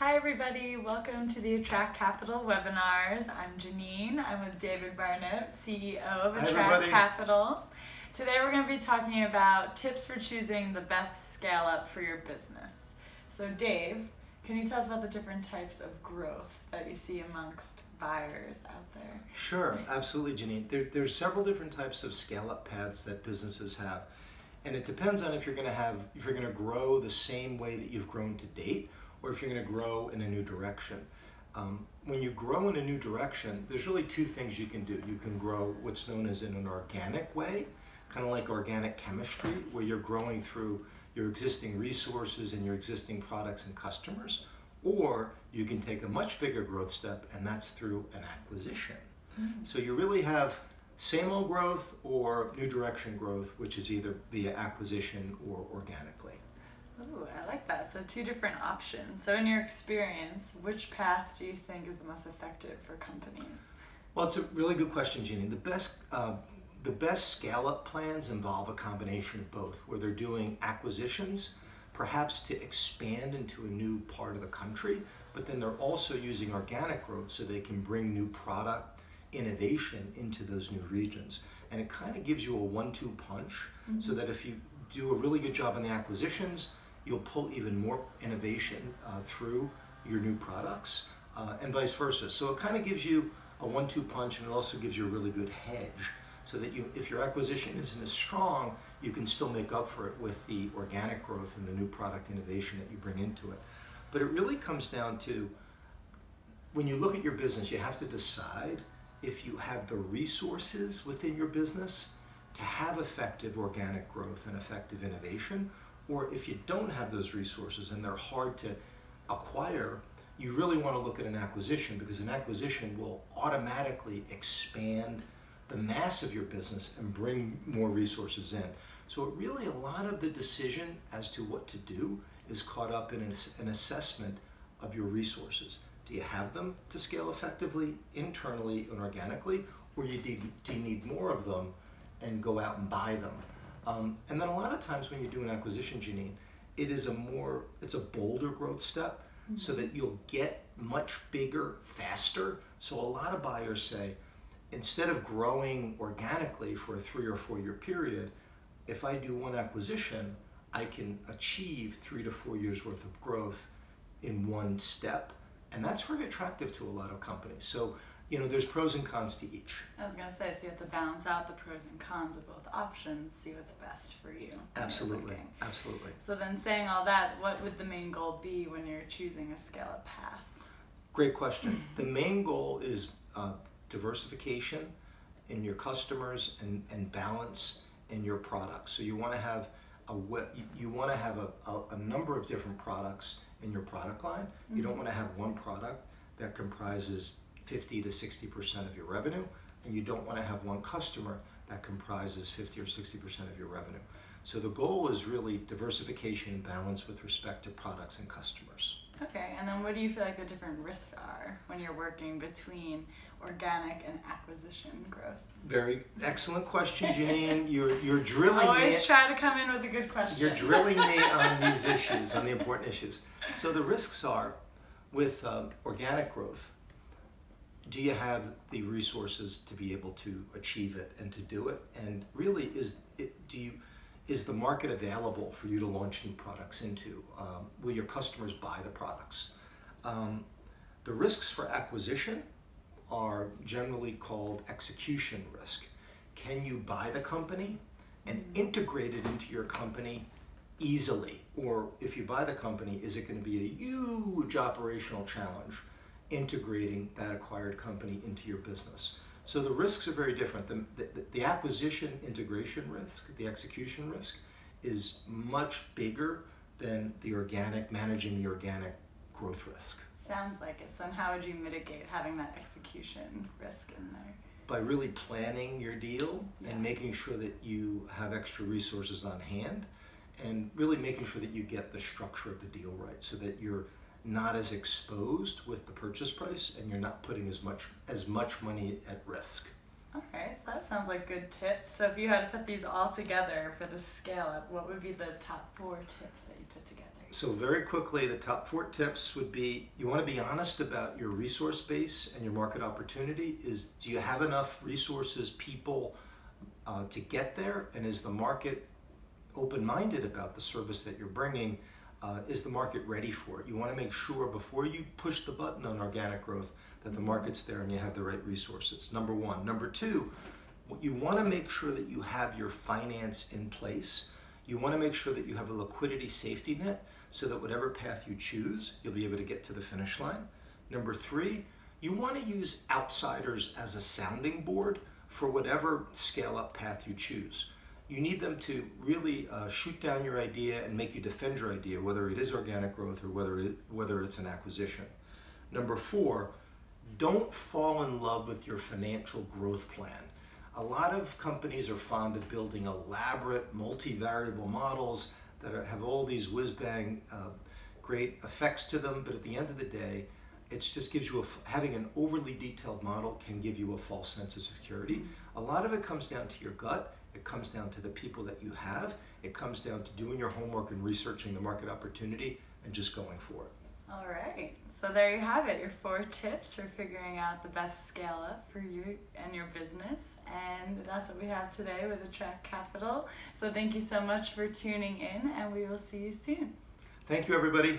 Hi everybody, welcome to the Attract Capital webinars. I'm Janine. I'm with David Barnett, CEO of Hi, Attract everybody. Capital. Today we're going to be talking about tips for choosing the best scale up for your business. So Dave, can you tell us about the different types of growth that you see amongst buyers out there? Sure, absolutely, Janine. There's several different types of scale-up paths that businesses have, and it depends on if you're going to grow the same way that you've grown to date, or if you're going to grow in a new direction. When you grow in a new direction, there's really two things you can do. You can grow what's known as in an organic way, kind of like organic chemistry, where you're growing through your existing resources and your existing products and customers, or you can take a much bigger growth step, and that's through an acquisition. So you really have same old growth or new direction growth, which is either via acquisition or organically. Ooh, I like that. So two different options. So in your experience, which path do you think is the most effective for companies? Well, it's a really good question, Jeannie. The best scale-up plans involve a combination of both, where they're doing acquisitions, perhaps to expand into a new part of the country, but then they're also using organic growth so they can bring new product innovation into those new regions. And it kind of gives you a 1-2 punch, so that if you do a really good job on the acquisitions, you'll pull even more innovation through your new products, and vice versa. So it kind of gives you a 1-2 punch, and it also gives you a really good hedge, so that if your acquisition isn't as strong, you can still make up for it with the organic growth and the new product innovation that you bring into it. But it really comes down to, when you look at your business, you have to decide if you have the resources within your business to have effective organic growth and effective innovation, or if you don't have those resources and they're hard to acquire, you really want to look at an acquisition, because an acquisition will automatically expand the mass of your business and bring more resources in. So it really, a lot of the decision as to what to do is caught up in an assessment of your resources. Do you have them to scale effectively internally and organically, or do you need more of them and go out and buy them? And then a lot of times when you do an acquisition, Janine, it's a bolder growth step, so that you'll get much bigger faster. So a lot of buyers say, instead of growing organically for a 3 or 4 year period, if I do one acquisition, I can achieve 3 to 4 years worth of growth in one step. And that's very attractive to a lot of companies. So, there's pros and cons to each. I was going to say, so you have to balance out the pros and cons of both options, see what's best for you. Absolutely, absolutely. So then, saying all that, what would the main goal be when you're choosing a scale-up path? Great question. The main goal is diversification in your customers and balance in your products. So you want to have a number of different products in your product line. You don't want to have one product that comprises 50 to 60% of your revenue, and you don't want to have one customer that comprises 50 or 60% of your revenue. So the goal is really diversification and balance with respect to products and customers. Okay, and then what do you feel like the different risks are when you're working between organic and acquisition growth? Very excellent question, Janine. You're drilling me. Always try to come in with a good question. You're drilling me on these issues, on the important issues. So the risks are, with organic growth, do you have the resources to be able to achieve it and to do it? And really, is the market available for you to launch new products into? Will your customers buy the products? The risks for acquisition are generally called execution risk. Can you buy the company and integrate it into your company easily? Or if you buy the company, is it going to be a huge operational challenge integrating that acquired company into your business? So the risks are very different. The acquisition integration risk, the execution risk, is much bigger than managing the organic growth risk. Sounds like it. So then how would you mitigate having that execution risk in there? By really planning your deal and making sure that you have extra resources on hand, and really making sure that you get the structure of the deal right, so that you're not as exposed with the purchase price and you're not putting as much money at risk. Alright, so that sounds like good tips. So if you had to put these all together for the scale up, what would be the top 4 tips that you put together? So very quickly, the top 4 tips would be, you want to be honest about your resource base and your market opportunity. Do you have enough resources, people to get there? And is the market open-minded about the service that you're bringing? Is the market ready for it? You want to make sure before you push the button on organic growth that the market's there and you have the right resources. Number 1. Number 2, you want to make sure that you have your finance in place. You want to make sure that you have a liquidity safety net so that whatever path you choose, you'll be able to get to the finish line. Number 3, you want to use outsiders as a sounding board for whatever scale-up path you choose. You need them to really shoot down your idea and make you defend your idea, whether it is organic growth or whether it's an acquisition. Number 4, don't fall in love with your financial growth plan. A lot of companies are fond of building elaborate multivariable models that have all these whiz-bang great effects to them, but at the end of the day, it just gives you having an overly detailed model can give you a false sense of security. A lot of it comes down to your gut. It comes down to the people that you have. It comes down to doing your homework and researching the market opportunity and just going for it. All right, so there you have it, your 4 tips for figuring out the best scale up for you and your business. And that's what we have today with Attract Capital. So thank you so much for tuning in, and we will see you soon. Thank you, everybody.